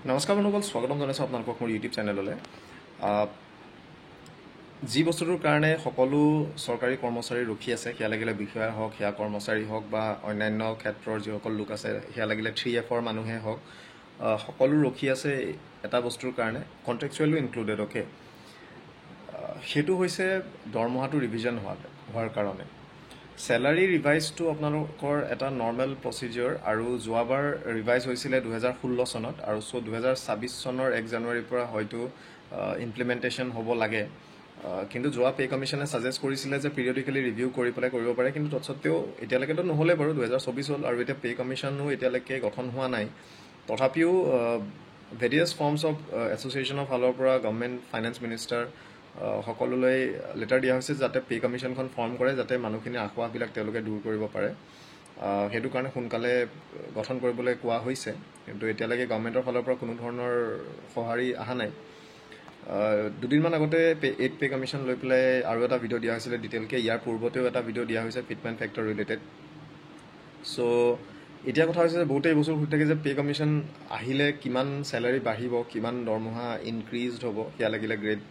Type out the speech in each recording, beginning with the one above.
নমস্কাৰ বন্ধুসকল, স্বাগতম জনাইছোঁ আপোনালোকক মোৰ ইউটিউব চেনেললৈ। যি বস্তুটোৰ কাৰণে সকলো চৰকাৰী কৰ্মচাৰী ৰখি আছে, সেয়া লাগিলে বিষয়া হওক, সেয়া কৰ্মচাৰী হওক বা অন্যান্য ক্ষেত্ৰৰ যিসকল লোক আছে, সেয়া লাগিলে 3Fৰ মানুহে হওক, সকলো ৰখি আছে এটা বস্তুৰ কাৰণে, কণ্টেক্সুৱেলো ইনক্লুডেড। অ'কে, সেইটো হৈছে দৰমহাটো ৰিভিজন হোৱাৰ কাৰণে। চেলাৰী ৰিভাইজটো আপোনালোকৰ এটা নৰ্মেল প্ৰচিডিঅ'ৰ, আৰু যোৱাবাৰ ৰিভাইজ হৈছিলে 2016 চনত, আৰু 2026 চনৰ 1 জানুৱাৰীৰ পৰা হয়তো ইমপ্লিমেণ্টেশ্যন হ'ব লাগে। কিন্তু যোৱা পে' কমিশ্যনে ছাজেষ্ট কৰিছিলে যে পিৰিয়ডিকেলি ৰিভিউ কৰি পেলাই কৰিব পাৰে, কিন্তু তৎসত্ত্বেও এতিয়ালৈকেতো নহ'লে বাৰু, 2024 হ'ল আৰু এতিয়া পে' কমিশ্যনো এতিয়ালৈকে গঠন হোৱা নাই। তথাপিও ভেৰিয়াছ ফৰ্মছ অফ এছ'চিয়েশ্যনৰ ফালৰ পৰা গভৰ্ণমেণ্ট ফাইনেন্স মিনিষ্টাৰ সকলোলৈ লেটাৰ দিয়া হৈছে যাতে পে' কমিশ্যনখন ফৰ্ম কৰে, যাতে মানুহখিনিৰ আশাবিলাক তেওঁলোকে দূৰ কৰিব পাৰে। সেইটো কাৰণে সোনকালে গঠন কৰিবলৈ কোৱা হৈছে, কিন্তু এতিয়ালৈকে গভৰ্ণমেণ্টৰ ফালৰ পৰা কোনো ধৰণৰ সঁহাৰি অহা নাই। দুদিনমান আগতে 8 পে' কমিশ্যন লৈ পেলাই আৰু এটা ভিডিঅ' দিয়া হৈছিলে ডিটেইলকৈ। ইয়াৰ পূৰ্বতেও এটা ভিডিঅ' দিয়া হৈছে ফিটমেণ্ট ফেক্টৰ ৰিলেটেড। চ' এতিয়া কথা হৈছে যে বহুতেই এই বস্তু সুধি থাকে যে পে' কমিশ্যন আহিলে কিমান চেলাৰী বাঢ়িব, কিমান দৰমহা ইনক্ৰিজড হ'ব, সেয়া লাগিলে গ্ৰেড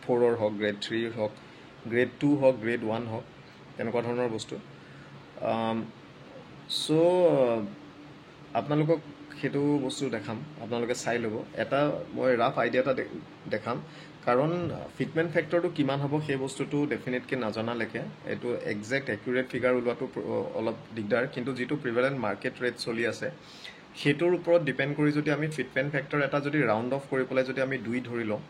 4ৰ হওক, গ্ৰেড 3ৰ হওক, গ্ৰেড 2 হওক, গ্ৰেড 1 হওক, তেনেকুৱা ধৰণৰ বস্তু। চ' আপোনালোকক সেইটো বস্তু দেখাম, আপোনালোকে চাই ল'ব। এটা মই ৰাফ আইডিয়া এটা দেখাম, কাৰণ ফিটমেণ্ট ফেক্টৰটো কিমান হ'ব সেই বস্তুটো ডেফিনেটকৈ নজনালৈকে এইটো একজেক্ট একিউৰেট ফিগাৰ ওলোৱাটো অলপ দিগদাৰ। কিন্তু যিটো প্ৰিভেলেণ্ট মাৰ্কেট ৰেট চলি আছে সেইটোৰ ওপৰত ডিপেণ্ড কৰি যদি আমি ফিটমেণ্ট ফেক্টৰ এটা যদি ৰাউণ্ড অফ কৰি পেলাই যদি আমি 2 ধৰি লওঁ,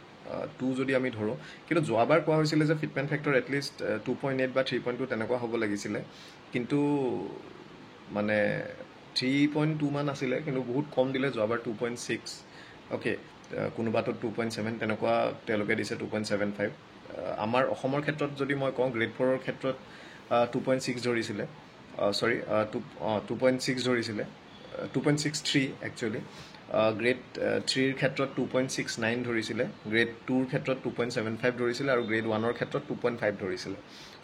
2 যদি আমি ধৰোঁ, কিন্তু যোৱাবাৰ কোৱা হৈছিলে যে ফিটমেণ্ট ফেক্টৰ এটলিষ্ট 2.8 বা 3.2 তেনেকুৱা হ'ব লাগিছিলে, কিন্তু মানে 3.2 মান আছিলে, কিন্তু বহুত কম দিলে যোৱাবাৰ 2.6। অ'কে, কোনোবাটো 2.7 তেনেকুৱা তেওঁলোকে দিছে, 2.75। আমাৰ অসমৰ ক্ষেত্ৰত যদি মই কওঁ, গ্ৰেড 4ৰ ক্ষেত্ৰত 2.6 ধৰিছিলে, 2.6 ধৰিছিলে, 2.63 একচুৱেলি। গ্ৰেড 3ৰ ক্ষেত্ৰত 2.69 ধৰিছিলে, গ্ৰেড 2ৰ ক্ষেত্ৰত 2.75 ধৰিছিলে, আৰু গ্ৰেড 1ৰ ক্ষেত্ৰত 2.5 ধৰিছিলে।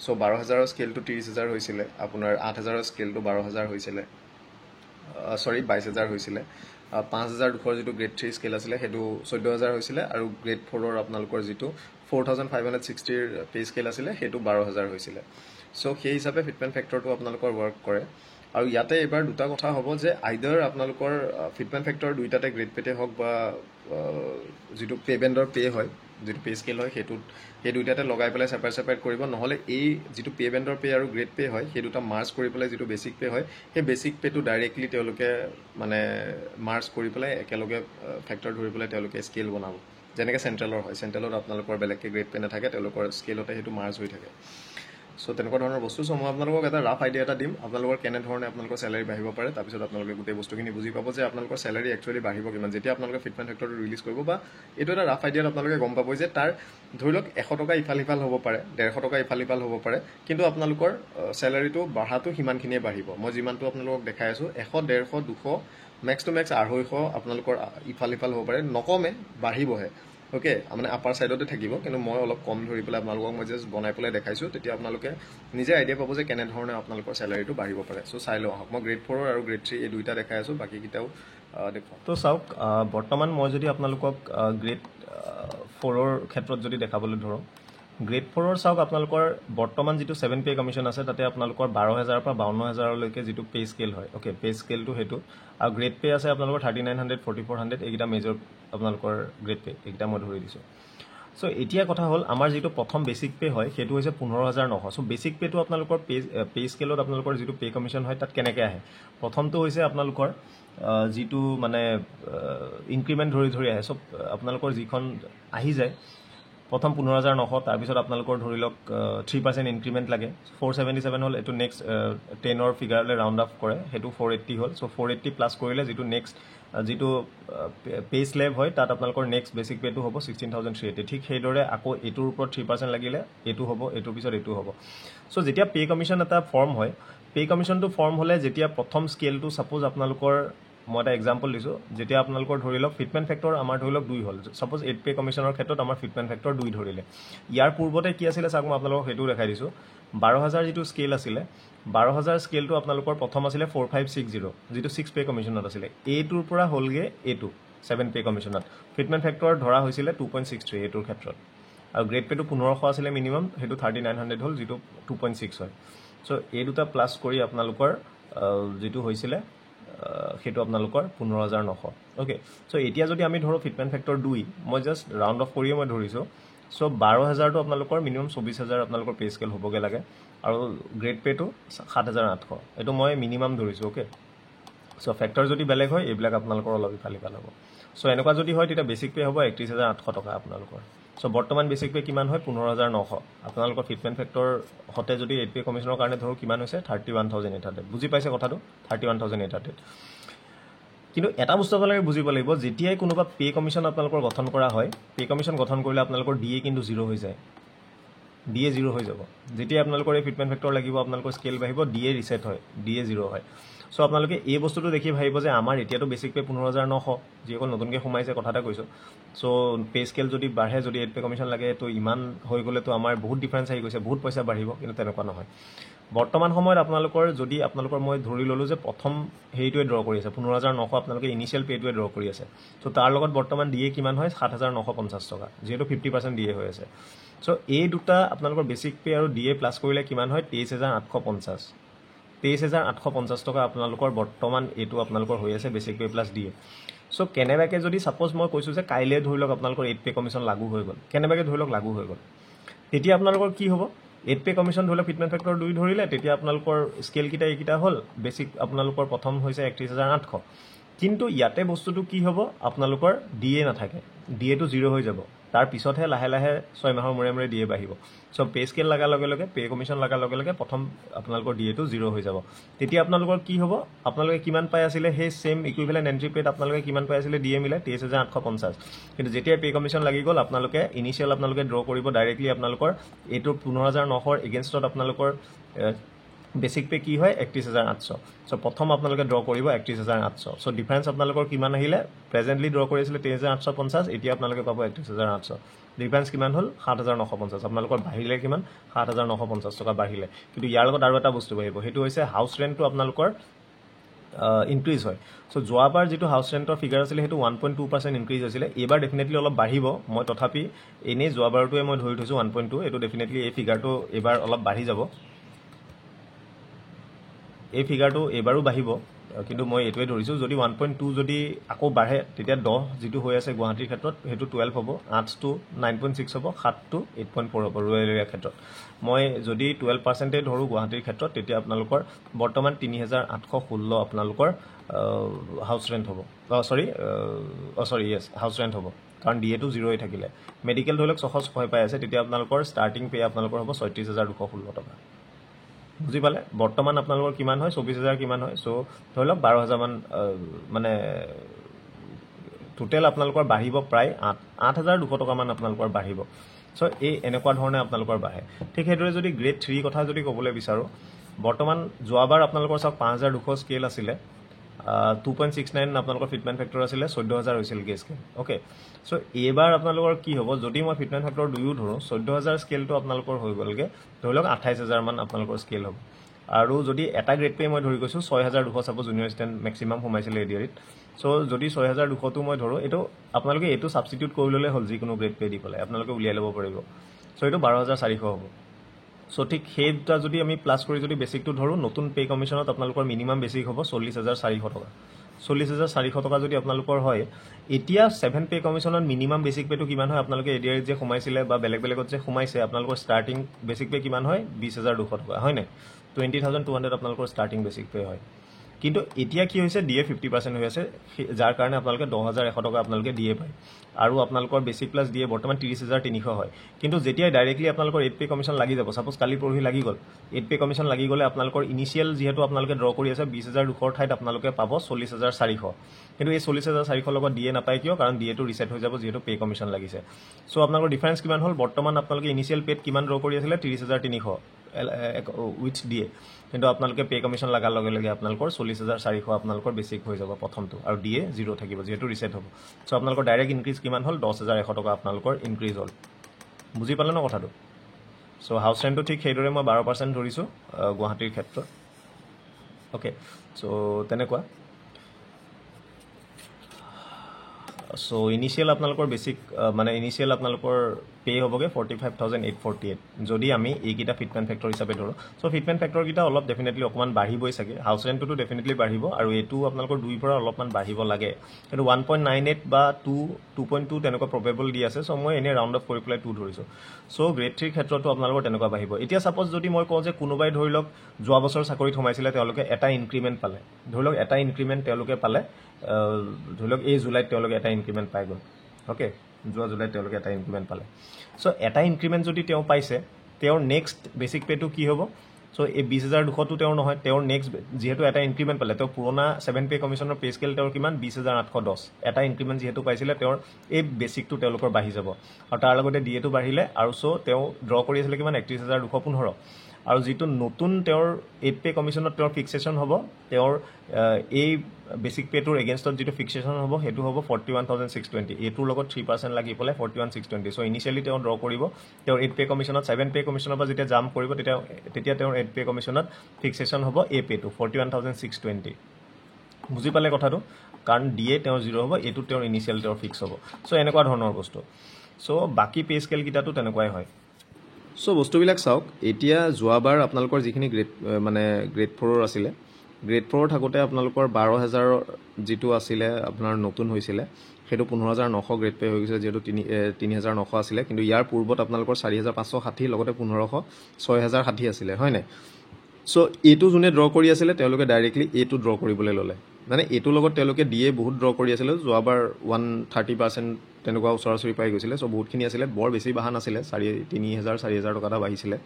চ' 12,000ৰ স্কেলটো 30,000 হৈছিলে, আপোনাৰ 8,000ৰ স্কেলটো 12,000 হৈছিলে, 22,000 হৈছিলে। 5,200 যিটো গ্ৰেড 3 স্কেল আছিলে সেইটো 14,000 হৈছিলে, আৰু গ্ৰেড 4ৰ আপোনালোকৰ যিটো 4,560ৰ পে' স্কেল আছিলে সেইটো 12,000 হৈছিলে। চ' সেই হিচাপে ফিটমেণ্ট ফেক্টৰটো আপোনালোকৰ ৱৰ্ক কৰে। আৰু ইয়াতে এইবাৰ দুটা কথা হ'ব যে আইদাৰ আপোনালোকৰ ফিটমেণ্ট ফেক্টৰ দুইটাতে গ্ৰেড পে'তে হওক বা যিটো পে' বেণ্ডৰ পে' হয়, যিটো পে' স্কেল হয়, সেই দুইটাতে লগাই পেলাই ছেপাৰেট কৰিব, নহ'লে এই যিটো পে' বেণ্ডৰ পে' আৰু গ্ৰেড পে' হয় সেই দুটা মাৰ্জ কৰি পেলাই যিটো বেচিক পে' হয়, সেই বেচিক পে'টো ডাইৰেক্টলি তেওঁলোকে মানে মাৰ্জ কৰি পেলাই একেলগে ফেক্টৰ ধৰি পেলাই তেওঁলোকে স্কেল বনাব, যেনেকৈ চেণ্ট্ৰেলৰ হয়। চেণ্ট্ৰেলত আপোনালোকৰ বেলেগকৈ গ্ৰেড পে' নাথাকে, তেওঁলোকৰ স্কেলতে সেইটো মাৰ্জ হৈ থাকে। চ' তেনেকুৱা ধৰণৰ বস্তু। চ' মই আপোনালোকক এটা ৰাফ আইডিয়া এটা দিম, আপোনালোকৰ কেনেধৰণে আপোনালোকৰ চেলাৰী বাঢ়িব পাৰে। তাৰপিছত আপোনালোকে গোটেই বস্তুখিনি বুজি পাব যে আপোনালোকৰ চেলাৰী একচুৱেলি বাঢ়িব কিমান যেতিয়া আপোনালোকে ফিটমেণ্ট ফেক্টৰটো ৰিলিজ কৰিব। বা এইটো এটা ৰাফ আইডিয়াত আপোনালোকে গম পাব যে তাৰ ধৰি লওক 100 টকা ইফাল সিফাল হ'ব পাৰে, 150 টকা ইফাল সিফাল হ'ব পাৰে, কিন্তু আপোনালোকৰ চেলাৰীটো বাঢ়াটো সিমানখিনিয়ে বাঢ়িব। মই যিমানটো আপোনালোকক দেখাই আছোঁ, 100, 150, 200, মেক্স টু মেক্স 250 আপোনালোকৰ ইফাল সিফাল হ'ব পাৰে, নকমে, বাঢ়িবহে। অ'কে, মানে আপাৰ ছাইডতে থাকিব, কিন্তু মই অলপ কম ধৰি পেলাই আপোনালোকক মই জাষ্ট বনাই পেলাই দেখাইছোঁ। তেতিয়া আপোনালোকে নিজে আইডিয়া পাব যে কেনেধৰণে আপোনালোকৰ চেলাৰীটো বাঢ়িব পাৰে। চ' চাই লওঁ আহক, মই গ্ৰেড 4 আৰু গ্ৰেড 3 এই দুইটা দেখাই আছোঁ, বাকীকেইটাও দেখুৱাম। তো চাওক, বৰ্তমান মই যদি আপোনালোকক গ্ৰেড 4ৰ ক্ষেত্ৰত যদি দেখাবলৈ ধৰোঁ, গ্ৰেড 4ৰ চাওক, আপোনালোকৰ বৰ্তমান যিটো 7 পে' কমিশ্যন আছে তাতে আপোনালোকৰ 12,000ৰ পৰা 52,000লৈকে যিটো পে' স্কেল হয়, অ'কে, পে' স্কেলটো সেইটো। আৰু গ্ৰেড পে' আছে আপোনালোকৰ 3900, 4400, এইকেইটা মেজৰ আপোনালোকৰ গ্ৰেড পে', এইকেইটা মই ধৰি দিছোঁ। চ' এতিয়া কথা হ'ল, আমাৰ যিটো প্ৰথম বেচিক পে' হয় সেইটো হৈছে 15,900। চ' বেচিক পে'টো আপোনালোকৰ পে' স্কেলত আপোনালোকৰ যিটো পে' কমিশ্যন হয় তাত কেনেকৈ আহে। প্ৰথমটো হৈছে আপোনালোকৰ যিটো মানে ইনক্ৰিমেণ্ট ধৰি আহে। চ' আপোনালোকৰ যিখন আহি যায় প্ৰথম 15,900, তাৰপিছত আপোনালোকৰ ধৰি লওক 3% ইনক্ৰিমেণ্ট লাগে, 477 হ'ল। এইটো নেক্সট 10ৰ ফিগাৰলৈ ৰাউণ্ড আপ কৰে, সেইটো 480 হ'ল। চ' 480 প্লাছ কৰিলে যিটো নেক্সট যিটো পে' স্লেব হয় তাত আপোনালোকৰ নেক্সট বেচিক পে'টো হ'ব 16,380। ঠিক সেইদৰে আকৌ এইটোৰ ওপৰত 3% লাগিলে এইটো হ'ব, এইটোৰ পিছত এইটো হ'ব। চ' যেতিয়া পে' কমিশ্যন এটা ফৰ্ম হয়, পে' কমিশ্যনটো ফৰ্ম হ'লে যেতিয়া প্ৰথম স্কেলটো চাপ'জ আপোনালোকৰ, মই এটা এক্সাম্পল দিছোঁ, যেতিয়া আপোনালোকৰ ধৰি লওক ফিটমেণ্ট ফেক্টৰ আমাৰ ধৰি লওক 2 হ'ল, ছাপ'জ 8 পে' কমিশ্যনৰ ক্ষেত্ৰত আমাৰ ফিটমেণ্ট ফেক্টৰ 2 ধৰিলে। ইয়াৰ পূৰ্বতে কি আছিলে চাওক, মই আপোনালোকক সেইটোও দেখাই দিছোঁ। 12,000 যিটো স্কেল আছিলে, 12,000 স্কেলটো আপোনালোকৰ প্ৰথম আছিলে 4560, যিটো 6 পে' কমিশ্যনত আছিলে। এইটোৰ পৰা হ'লগৈ এইটো 7 পে কমিশ্যনত ফিটমেণ্ট ফেক্টৰ ধৰা হৈছিলে 2.63 এইটোৰ ক্ষেত্ৰত আৰু গ্ৰেড পেটো 1500 আছিলে মিনিমাম সেইটো 3900 হ'ল যিটো 2.6 হয় সো এই দুটা প্লাস কৰি আপোনালোকৰ যেটো হৈছিলে সেইটো আপোনালোকৰ 15900 ওকে সো এতিয়া যদি আমি ধৰো ফিটমেণ্ট ফেক্টৰ 2 মই জাস্ট ৰাউন্ড অফ কৰি মই ধৰিছো সো 12000 টো আপোনালোকৰ মিনিমাম 24000 আপোনালোকৰ পে স্কেল হ'বগে লাগে আৰু গ্ৰেড পেটো 7800 এটো মই মিনিমাম ধৰিছো ওকে সো ফেক্টৰ যদি বেলেগ হয় এইবিলাক আপোনালোকৰ অলপ ইফালে ভাল হ'ব সো এনেকুৱা যদি হয় তেতিয়া বেসিক পে হ'ব 31800 টকা আপোনালোকৰ সো বৰ্তমান বেসিক পে কিমান হয় 15900 আপোনালোকৰ ফিটমেণ্ট ফেক্টৰ হতে যদি 8 পে কমিশনৰ কাৰণে ধৰো কিমান হৈছে 31800 বুজি পাইছে কথাটো 31800 কিন্তু এটা বস্তু আপোনালোকে বুজিব লাগিব যেতিয়াই কোনোবা পে কমিশন আপোনালোকৰ গঠন কৰা হয় পে কমিশন গঠন কৰিলে আপোনালোকৰ ডিএ কিন্তু 0 হৈ যায় ডিএ 0 হৈ যাব যেতিয়া আপোনালোকৰ এই ফিটমেণ্ট ফেক্টৰ লাগিব আপোনালোকৰ স্কেল বাঢ়িব ডিএ ৰিসেট হয় ডিএ 0 হয় সো আপোনালোকে এই বস্তুটো দেখি ভাবিব যে আমাৰ এতিয়াটো বেসিক পে 15900 যিকোন নতুনকৈ সোমাইছে কথাটা কৈছো সো পে স্কেল যদি বাঢ়ে যদি 8 পে কমিশন লাগে তো ইমান হৈ গলে তো আমাৰ বহুত ডিফাৰেন্স আহি গৈছে বহুত পইচা বাঢ়িব কিন্তু তেনেকুৱা নহয় বৰ্তমান সময়ত আপোনালোকৰ যদি আপোনালোকৰ মই ধৰি ললো যে প্ৰথম হেইটোৱে ড্ৰ কৰি আছে 15900 আপোনালোকে ইনিশিয়াল পেটোৱে ড্ৰ কৰি আছে সো তাৰ লগত বৰ্তমান ডিএ কিমান হয় 7950 টকা যেটো 50% ডিএ হৈ আছে সো এই দুটা আপোনালোকৰ বেসিক পে আৰু ডিএ প্লাস কৰিলে কিমান হয় 23850 23850 টকা আপোনালোকৰ বৰ্তমান এটো আপোনালোকৰ হৈ আছে basic pay plus DA so কেনেবাকে যদি সাপোজ মই কৈছো যে কাইলে ধৰি লওক আপোনালোকৰ 8 পে কমিশন লাগু হৈ গল কেনেবাকে ধৰি লওক লাগু হৈ গল তেতিয়া আপোনালোকৰ কি হ'ব 8 পে কমিশন ধৰি লওক ফিটমেণ্ট ফেক্টৰ 2 ধৰিলে তেতিয়া আপোনালোকৰ স্কেল কিটা এইকিটা হল বেসিক আপোনালোকৰ প্ৰথম হৈছে 31800 কিন্তু ইয়াতে বস্তুটো কি হ'ব আপোনালোকৰ ডিএ নাথাকে ডিএ টো 0 হৈ যাব তাৰ পিছতহে লাহে লাহে 6 মাহৰ মৰে মৰে ডিএ বাঢ়িব সো পে স্কেল লাগা লগে লগে পে কমিশন লাগা লগে লগে প্ৰথম আপোনালোকৰ ডিএ টো 0 হৈ যাব তেতিয়া আপোনালোকৰ কি হ'ব আপোনালোকে কিমান পাই আছিল হে সেম ইকুইভ্যালেন্ট এন্ট্ৰি পেড আপোনালোকে কিমান পাই আছিল ডিএ মিলাই 23850 কিন্তু যেতিয়া পে কমিশন লাগি গল আপোনালোকে ইনিশিয়াল আপোনালোকে ড্ৰ কৰিব ডাইৰেক্টলি আপোনালোকৰ এটো 15900 ৰ এগেইনষ্টত আপোনালোকৰ বেসিক পে কি হয় 31800 সো প্ৰথম আপোনালোকে ড্ৰ কৰিব 31800 সো ডিফাৰেন্স আপোনালোকৰ কিমান আহিলে প্ৰেজেন্টলি ড্ৰ কৰিছিল 23850 এতিয়া আপোনালোকে পাব 31800 ডিফাৰেন্স কিমান হল 7950 আপোনালোকৰ বাহিলে কিমান 7950 টকা বাহিলে কিন্তু ইয়াৰ লগত আৰু এটা বস্তু বাহিব হেতু হৈছে হাউস ৰেন্টটো আপোনালোকৰ ইনক্ৰিজ হয় সো যোৱাবাৰ যেটো হাউস ৰেন্টৰ ফিগাৰ আছিল হেতু 1.2% ইনক্ৰিজ হৈছিল এবাৰ ডেফিনেটলি অলপ বাঢ়িব মই তথাপি এনে যোৱাবাৰটোৱে মই ধৰি থৈছো 1.2 এটো ডেফিনেটলি এই ফিগাৰটো এবাৰ অলপ বাঢ়ি যাব এই ফিগাৰটো এবাৰো বাঢ়িব কিন্তু মই এটোৱে ধৰিছো যদি 1.2 যদি আকৌ বাঢ়ে তেতিয়া 10 যেটো হৈ আছে গুৱাহাটীৰ ক্ষেত্ৰত হেতু 12 হ'ব 8 টু 9.6 হ'ব 7 টু 8.4 হ'ব ৰুৰেল এৰিয়া ক্ষেত্ৰত মই যদি 12% ধৰো গুৱাহাটীৰ ক্ষেত্ৰত তেতিয়া আপোনালোকৰ বৰ্তমান 3816 আপোনালোকৰ হাউস ৰেন্ট হ'ব সৰি ইয়েস হাউস ৰেন্ট হ'ব কাৰণ ডিএ টো 0 হৈ থাকিলে মেডিকেল ধৰক 600 পাই আছে তেতিয়া আপোনালোকৰ ষ্টাৰ্টিং পে আপোনালোকৰ হ'ব 36216 টকা বুজি পালে বৰ্তমান আপোনালোকৰ কিমান হয় 24000 কিমান হয় সো ধৰি লওক 12000 মান মানে টোটাল আপোনালোকৰ বাঢ়িব প্ৰায় 8200 টকা মান আপোনালোকৰ বাঢ়িব সো এই এনেকুৱা ধৰণে আপোনালোকৰ বাঢ়ে ঠিক হেদৰে যদি গ্ৰেড 3 কথা যদি ক'বলৈ বিচাৰো বৰ্তমান যোৱাবাৰ আপোনালোকৰ সব 5200 স্কেল আছিল 2.69 আপোনালোকৰ ফিটমেণ্ট ফেক্টৰ আছিল 14000 হৈছিল গে স্কেল ওকে সো এবাৰ আপোনালোকৰ কি হ'ব যদি মই ফিটমেণ্ট ফেক্টৰ 2 ধৰো 14000 স্কেলটো আপোনালোকৰ হৈ গলগে ধৰি লওক 28000 মান আপোনালোকৰ স্কেল হ'ব আৰু যদি এটা গ্ৰেড পে মই ধৰি গৈছো 6200 সাপোজ জুনিয়ৰ ষ্টেণ্ড ম্যাক্সিমাম সোমাইছিল এডিআৰিত সো যদি 6200 টো মই ধৰো এটো আপোনালোকে এটো সাবস্টিটিউট কৰি ললে হল যিকোনো গ্ৰেড পে দি পেলাই আপোনালোকে উলিয়াই ল'ব পাৰিব সো এটো 12400 হ'ব সো ঠিক হেটা যদি আমি প্লাস কৰি যদি বেসিকটো ধৰো নতুন পে কমিশনত আপোনালোকৰ মিনিমাম বেসিক হ'ব 40400 টকা 40400 টকা যদি আপোনালোকৰ হয় এতিয়া 7 পে কমিশনত মিনিমাম বেসিক পেটো কিমান হয় আপোনালোকে এডিআৰ যে সোমাইছিলে বা বেলেগ বেলেগত যে সোমাইছে আপোনালোকৰ ষ্টাৰ্টিং বেসিক পে কিমান হয় 20200 টকা হয় নাই 20200 আপোনালোকৰ ষ্টাৰ্টিং বেসিক পে হয় কিন্তু এতিয়া কি হৈছে ডিএ 50% হৈ আছে যাৰ কাৰণে আপোনালোকে 10100 টকা আপোনালোকে ডিএ পায় আৰু আপোনালোকৰ বেসিক প্লাস ডিএ বৰ্তমান 30300 হয় কিন্তু যেতিয়া ডাইৰেক্টলি আপোনালোকৰ 8 পে কমিশন লাগি যাব সাপোজ কালি পৰহি লাগি গল 8 পে কমিশন লাগি গলে আপোনালোকৰ ইনিশিয়াল যেহেতু আপোনালোকে ড্ৰ কৰি আছে 20200 ঠাইত আপোনালোকে পাব 40400 কিন্তু এই 40400 লগত ডিএ নাপায় কিয় কাৰণ ডিএ টো ৰিসেট হৈ যাব যেহেতু পে কমিশন লাগিছে সো আপোনালোকৰ ডিফাৰেন্স কিমান হল বৰ্তমান আপোনালোকে ইনিশিয়াল পেড কিমান ড্ৰ কৰি আছিল 30300 উইথ ডিএ কিন্তু আপোনালোকে পে কমিশন লাগাৰ লগে লগে আপোনালোকৰ 40400 আপোনালোকৰ বেসিক হৈ যাব প্ৰথমটো আৰু ডিএ 0 থাকিব যেহেতু ৰিসেট হ'ব সো আপোনালোকৰ ডাইৰেক্ট ইনক্ৰিজ কিমান হল 10100 টকা আপোনালোকৰ ইনক্ৰিজ হল বুজি পালে ন কথাটো সো হাউস ৰেন্টটো ঠিক হেদৰে মই 12% ধৰিছো গুৱাহাটীৰ ক্ষেত্ৰত ওকে সো তেনেকুৱা সো ইনিশিয়েল আপোনালোকৰ বেছিক মানে ইনিশিয়েল আপোনালোকৰ পে হ'বগৈ 45,848 যদি আমি এইকেইটা ফিটমেণ্ট ফেক্টৰ হিচাপে ধৰোঁ সো ফিটমেণ্ট ফেক্টৰকেইটা অলপ ডেফিনেটলি অকণমান বাঢ়িবই চাগে হাউচ ৰেণ্টটোতো ডেফিনেটলি বাঢ়িব আৰু এইটো আপোনালোকৰ 2ৰ পৰা অলপমান বাঢ়িব লাগে কিন্তু 1.98 বা 2.2 তেনেকুৱা প্ৰবেবল দি আছে সো মই এনেই ৰাউণ্ড অফ কৰি পেলাই 2 ধৰিছোঁ সো গ্ৰেড 3ৰ ক্ষেত্ৰতো আপোনালোকৰ তেনেকুৱা বাঢ়িব এতিয়া ছাপ'জ যদি মই কওঁ যে কোনোবাই ধৰি লওক যোৱা বছৰ চাকৰিত সোমাইছিলে তেওঁলোকে এটা ইনক্ৰিমেণ্ট পালে ধৰি লওক এটা ইনক্ৰিমেণ্ট তেওঁলোকে পালে ধৰি লওক এই জুলাইত তেওঁলোকে এটা ইনক্ৰিমেণ্ট পাই গ'ল অ'কে যোৱা জুলাইত তেওঁলোকে এটা ইনক্ৰিমেণ্ট পালে সো এটা ইনক্ৰিমেণ্ট যদি তেওঁ পাইছে তেওঁৰ নেক্সট বেছিক পে'টো কি হ'ব সো এই 20,200টো তেওঁৰ নহয় তেওঁৰ নেক্সট যিহেতু এটা ইনক্ৰিমেণ্ট পালে তেওঁ পুৰণা 7 পে' কমিশ্যনৰ পে' স্কেল তেওঁৰ কিমান 20,810 এটা ইনক্ৰিমেণ্ট যিহেতু পাইছিলে তেওঁৰ এই বেছিকটো তেওঁলোকৰ বাঢ়ি যাব আৰু তাৰ লগতে ডিএটো বাঢ়িলে আৰু চ' তেওঁ ড্ৰ কৰি আছিলে কিমান 31,215 আৰু যিটো নতুন তেওঁৰ 8 পে' কমিশ্যনত তেওঁৰ ফিক্সেশ্যন হ'ব তেওঁৰ এই বেছিক পে'টোৰ এগেইনষ্টত যিটো ফিক্সেশ্যন হ'ব সেইটো হ'ব 41,620 এইটোৰ লগত 3% লাগি পেলাই 41,620 চ' ইনিচিয়েলি তেওঁ ড্ৰ কৰিব তেওঁৰ 8 পে' কমিশ্যনত 7 পে' কমিশ্যনৰ পৰা যেতিয়া জাম্প কৰিব তেতিয়া তেওঁৰ 8 পে' কমিশ্যনত ফিক্সেশ্যন হ'ব এই পে'টো 41,620 বুজি পালে কথাটো কাৰণ ডিএ তেওঁৰ 0 হ'ব এইটো তেওঁৰ ইনিচিয়েল তেওঁৰ ফিক্স হ'ব চ' এনেকুৱা ধৰণৰ বস্তু চ' বাকী পে' স্কেলকেইটাতো তেনেকুৱাই হয় চ' বস্তুবিলাক চাওক এতিয়া যোৱাবাৰ আপোনালোকৰ যিখিনি গ্ৰেড 4ৰ আছিলে গ্ৰেড 4 থাকোঁতে আপোনালোকৰ 12,000 যিটো আছিলে আপোনাৰ নতুন হৈছিলে সেইটো 15,900 গ্ৰেড পে' হৈ গৈছে যিহেতু 3,900 আছিলে কিন্তু ইয়াৰ পূৰ্বত আপোনালোকৰ 4,560 লগতে 1,500 6,060 আছিলে হয় নাই চ' এইটো যোনে ড্ৰ কৰি আছিলে তেওঁলোকে ডাইৰেক্টলি এইটো ড্ৰ কৰিবলৈ ল'লে মানে এইটোৰ লগত তেওঁলোকে ডিএ বহুত ড্ৰ কৰি আছিলে যোৱাবাৰ 130% তেনেকুৱা ওচৰা ওচৰি পাই গৈছিলে চ' বহুতখিনি আছিলে বৰ বেছি বাঢ়া নাছিলে 3,000 4,000 টকা এটা বাঢ়িছিলে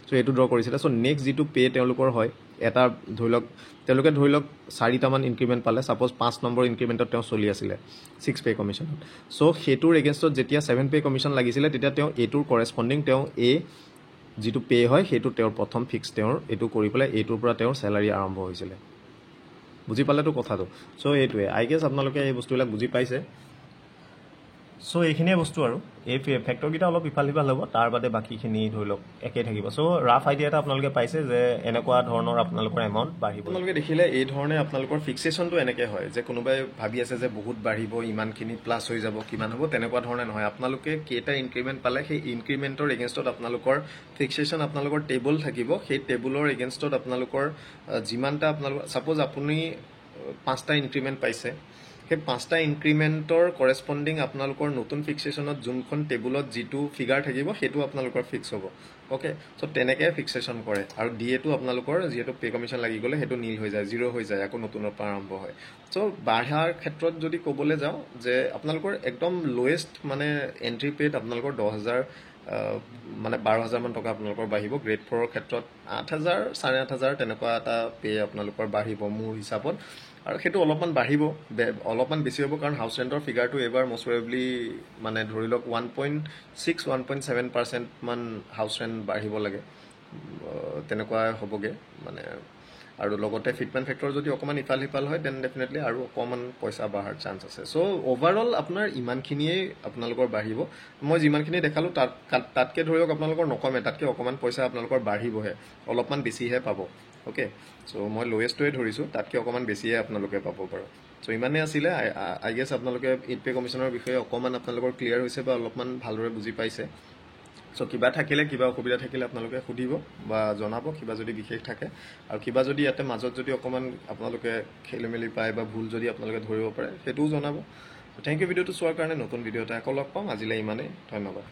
চ' এইটো ড্ৰ কৰিছিলে চ' নেক্সট যিটো পে' তেওঁলোকৰ হয় এটা ধৰি লওক তেওঁলোকে ধৰি লওক 4টামান ইনক্ৰিমেণ্ট পালে ছাপ'জ 5 নম্বৰ ইনক্ৰিমেণ্টত তেওঁ চলি আছিলে 6 পে' কমিশ্যনত চ' সেইটোৰ এগেইনষ্টত যেতিয়া 7 পে' কমিশ্যন লাগিছিলে তেতিয়া তেওঁ এইটোৰ কৰেছপণ্ডিং তেওঁ যিটো পে' হয় সেইটো তেওঁৰ প্ৰথম ফিক্স তেওঁৰ এইটো কৰি পেলাই এইটোৰ পৰা তেওঁৰ চেলাৰী আৰম্ভ হৈছিলে বুজি পালেতো কথাটো চ' এইটোৱে আই গেছ আপোনালোকে এই বস্তুবিলাক বুজি পাইছে চ' এইখিনিয়ে বস্তু আৰু এই ফেক্টৰকেইটা অলপ ইফাল সিফাল হ'ব তাৰ বাদে বাকীখিনি ধৰি লওক একেই থাকিব চ' ৰাফ আইডিয়া এটা আপোনালোকে পাইছে যে এনেকুৱা ধৰণৰ আপোনালোকৰ এমাউণ্ট বাঢ়িব আপোনালোকে দেখিলে এই ধৰণে আপোনালোকৰ ফিক্সেশ্যনটো এনেকৈ হয় যে কোনোবাই ভাবি আছে যে বহুত বাঢ়িব ইমানখিনি প্লাছ হৈ যাব কিমান হ'ব তেনেকুৱা ধৰণে নহয় আপোনালোকে কেইটা ইনক্ৰিমেণ্ট পালে সেই ইনক্ৰিমেণ্টৰ এগেইনষ্টত আপোনালোকৰ ফিক্সেশ্যন আপোনালোকৰ টেবুল থাকিব সেই টেবুলৰ এগেইনষ্টত আপোনালোকৰ যিমানটা আপোনালোকৰ ছাপ'জ আপুনি 5টা ইনক্ৰিমেণ্ট পাইছে সেই 5টা ইনক্ৰিমেণ্টৰ কৰেছপণ্ডিং আপোনালোকৰ নতুন ফিক্সেশ্যনত যোনখন টেবুলত যিটো ফিগাৰ থাকিব সেইটো আপোনালোকৰ ফিক্স হ'ব অ'কে চ' তেনেকৈ ফিক্সেশ্যন কৰে আৰু ডিএটো আপোনালোকৰ যিহেতু পে' কমিশ্যন লাগি গ'লে সেইটো নীল হৈ যায় 0 হৈ যায় আকৌ নতুনৰ পৰা আৰম্ভ হয় চ' বাঢ়াৰ ক্ষেত্ৰত যদি ক'বলৈ যাওঁ যে আপোনালোকৰ একদম লোৱেষ্ট মানে এণ্ট্ৰি পে'ত আপোনালোকৰ 10,000 মানে 12,000 টকা আপোনালোকৰ বাঢ়িব গ্ৰেড 4ৰ ক্ষেত্ৰত 8,000 8,500 তেনেকুৱা এটা পে' আপোনালোকৰ বাঢ়িব মোৰ হিচাপত আৰু সেইটো অলপমান বাঢ়িব অলপমান বেছি হ'ব কাৰণ হাউচ ৰেণ্টৰ ফিগাৰটো এইবাৰ মষ্ট প্ৰবেবলি মানে ধৰি লওক 1.6 1.7% মান হাউচ ৰেণ্ট বাঢ়িব লাগে তেনেকুৱা হ'বগৈ মানে আৰু লগতে ফিটমেণ্ট ফেক্টৰ যদি অকণমান ইফাল সিফাল হয় দেন ডেফিনেটলি আৰু অকণমান পইচা বঢ়াৰ চান্স আছে চ' অভাৰঅল আপোনাৰ ইমানখিনিয়েই আপোনালোকৰ বাঢ়িব মই যিমানখিনি দেখালোঁ তাতকৈ ধৰি লওক আপোনালোকৰ নকমে তাতকৈ অকণমান পইচা আপোনালোকৰ বাঢ়িবহে অলপমান বেছিহে পাব অ'কে চ' মই লোৱেষ্টটোৱে ধৰিছোঁ তাতকৈ অকণমান বেছিয়ে আপোনালোকে পাব বাৰু চ' ইমানেই আছিলে আই গেছ আপোনালোকে 8 পে' কমিশ্যনৰ বিষয়ে অকণমান আপোনালোকৰ ক্লিয়াৰ হৈছে বা অলপমান ভালদৰে বুজি পাইছে চ' কিবা থাকিলে কিবা অসুবিধা থাকিলে আপোনালোকে সুধিব বা জনাব কিবা যদি বিশেষ থাকে আৰু কিবা যদি ইয়াতে মাজত যদি অকণমান আপোনালোকে খেলি মেলি পায় বা ভুল যদি আপোনালোকে ধৰিব পাৰে সেইটোও জনাব থেংক ইউ ভিডিঅ'টো চোৱাৰ কাৰণে নতুন ভিডিঅ' এটা আকৌ লগ পাম আজিলৈ ইমানেই ধন্যবাদ